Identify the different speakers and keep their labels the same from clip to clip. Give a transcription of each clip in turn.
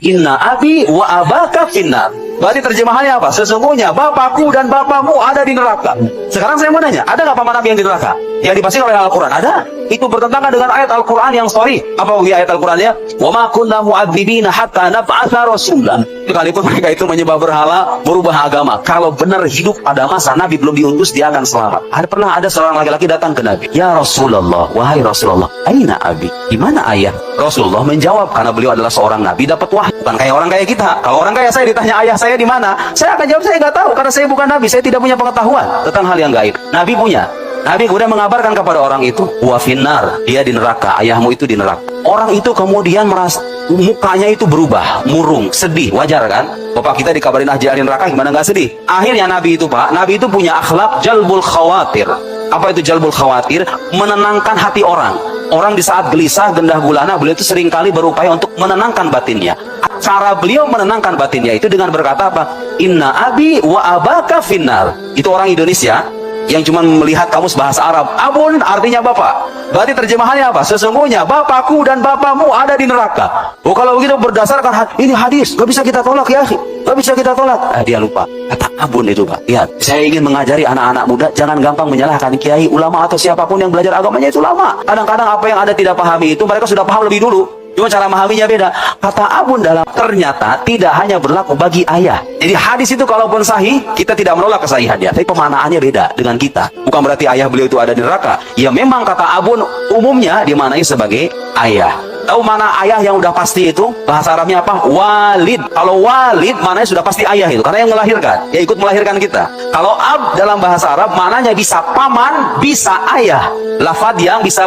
Speaker 1: Inna abi wa abaka finnar. Berarti terjemahannya apa? Sesungguhnya bapakku dan bapakmu ada di neraka. Sekarang saya mau nanya, ada nggak paman Nabi yang di neraka? Yang dipastikan oleh Al-Quran? Ada. Itu bertentangan dengan ayat Al-Quran yang sorry. Apa ayat Al-Qurannya? Wa ma kunna mu'adzibina hatta nab'atha rasulan. Sekalipun mereka itu menyembah berhala, berubah agama. Kalau benar hidup pada masa Nabi belum diutus, dia akan selamat. Pernah ada seorang laki-laki datang ke Nabi. Ya Rasulullah, wahai Rasulullah, aina abi? Di mana ayah? Rasulullah menjawab, karena beliau adalah seorang Nabi, dapat wahyu. Bukan kayak orang kaya kita. Kalau orang kaya saya ditanya ayah saya di mana, saya akan jawab saya nggak tahu, karena saya bukan Nabi, saya tidak punya pengetahuan tentang hal yang gaib. Nabi punya. Nabi kemudian mengabarkan kepada orang itu, wa finnar, dia di neraka, ayahmu itu di neraka. Orang itu kemudian merasa mukanya itu berubah, murung, sedih, wajar kan? Bapak kita dikabarin aja di neraka, gimana nggak sedih? Akhirnya Nabi itu Pak, Nabi itu punya akhlak jalbul khawatir. Apa itu jalbul khawatir? Menenangkan hati orang. Orang di saat gelisah, gendah gulana, beliau itu seringkali berupaya untuk menenangkan batinnya. Cara beliau menenangkan batinnya itu dengan berkata apa? Inna abi wa abaka finnar. Itu orang Indonesia yang cuma melihat kamus bahasa Arab. Abun artinya bapak. Berarti terjemahannya apa? Sesungguhnya bapakku dan bapakmu ada di neraka. Oh, kalau begitu berdasarkan ini hadis, gak bisa kita tolak ya, gak bisa kita tolak. Dia lupa kata abun itu Pak. Lihat, saya ingin mengajari anak-anak muda jangan gampang menyalahkan kiai, ulama atau siapapun yang belajar agamanya itu lama. Kadang-kadang apa yang Anda tidak pahami itu mereka sudah paham lebih dulu. Cuma cara memahaminya beda. Kata abun dalam ternyata tidak hanya berlaku bagi ayah. Jadi hadis itu kalaupun sahih, kita tidak menolak kesahihannya, tapi pemaknaannya beda dengan kita. Bukan berarti ayah beliau itu ada di neraka. Ya memang kata abun umumnya dimaknai sebagai ayah. Tahu mana ayah yang udah pasti itu? Bahasa Arabnya apa? Walid. Kalau walid maknanya sudah pasti ayah itu, karena yang melahirkan, ya ikut melahirkan kita. Kalau ab dalam bahasa Arab maknanya bisa paman, bisa ayah. Lafaz yang bisa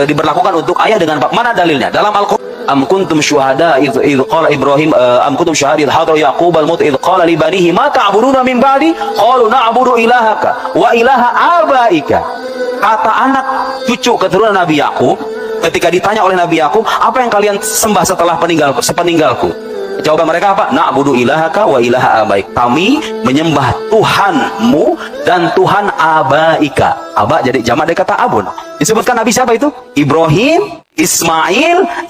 Speaker 1: diberlakukan untuk ayah dengan bapak. Mana dalilnya? Dalam Al-Qur'an. Am kuntum syuhada idh qala Ibrahim am kuntum syuhada idh hadara Yaqub al-maut idh qala li banihi ma ta'buduna min ba'di qalu na'budu ilahaka wa ilaha abaika. Kata anak cucu keturunan Nabi Yakub ketika ditanya oleh Nabi Yakub, apa yang kalian sembah setelah sepeninggalku? Jawaban mereka apa? Na'budu ilahaka wa ilaha abaik. Kami menyembah Tuhanmu dan Tuhan abaika. Aba jadi jamak dari kata abun. Disebutkan Nabi siapa itu? Ibrahim, Ismail,